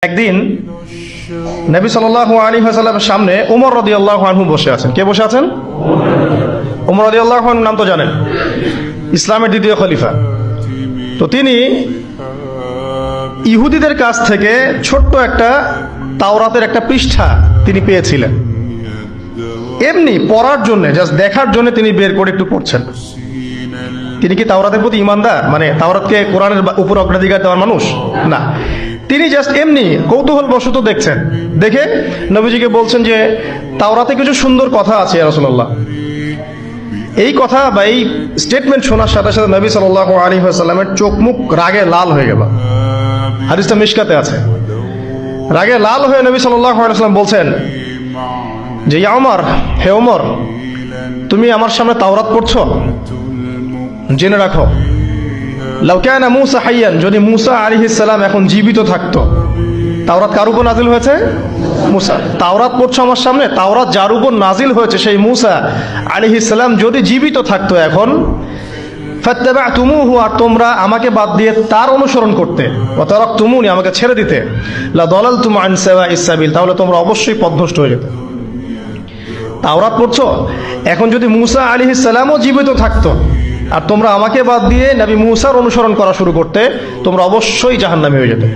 একদিন নবী সাল্লাল্লাহু আলাইহি ওয়াসাল্লামের সামনে ওমর রাদিয়াল্লাহু আনহু বসে আছেন। কে বসে আছেন? ওমর রাদিয়াল্লাহু আনহু নাম তো জানেন, ইসলামের দ্বিতীয় খলিফা। তো তিনি ইহুদিদের কাছ থেকে ছোট্ট একটা তাওরাতের একটা পৃষ্ঠা তিনি পেয়েছিলেন, এমনি পড়ার জন্য, জাস্ট দেখার জন্য তিনি বের করে একটু পড়ছেন। তিনি কি তাওরাতের প্রতি ঈমানদার, মানে তাওরাতকে কোরআনের উপর অগ্রাধিকার দেওয়ার মানুষ? না, তিনি জাস্ট এমনি কৌতূহল বশত দেখছেন। দেখে নবীজিকে বলছেন যে তাওরাতে কিছু সুন্দর কথা আছে ইয়া রাসূলুল্লাহ। এই কথা বা এই স্টেটমেন্ট শোনার সাথে সাথে নবী সাল্লাল্লাহু আলাইহি ওয়াসাল্লামের চোখ মুখ রাগে লাল হয়ে গেল। হাদিসটা মিশকাতে আছে। রাগে লাল হয়ে নবী সাল্লাল্লাহু আলাইহি ওয়াসাল্লাম বলছেন যে ইয়া ওমর, হে ওমর, তুমি আমার সামনে তাওরাত পড়ছো? জেনে রাখো, লাউ কানা মূসা হাইয়ান, যদি মূসা আলাইহিস সালাম এখন জীবিত থাকতো। তাওরাত কার উপর নাজিল হয়েছে? মূসা। তাওরাত পড়ছো আমার সামনে, তাওরাত যার উপর নাজিল হয়েছে সেই মূসা আলাইহিস সালাম যদি জীবিত থাকতো এখন, ফাত্তাবা'তুমুহু, আর তোমরা আমাকে বাদ দিয়ে তার অনুসরণ করতে, ওয়া তারাকতুমুনি, আমাকে ছেড়ে দিতে, লা দালালতুম আন সাওয়াইস সাবিল, তাহলে তোমরা অবশ্যই পথভ্রষ্ট হয়ে যেতে। তাওরাত পড়ছো, এখন যদি মূসা আলাইহিস সালামও জীবিত থাকতো আর তোমরা আমাকে বাদ দিয়ে নবী মূসার অনুসরণ করা শুরু করতে, তোমরা অবশ্যই জাহান্নামী হয়ে যেতে।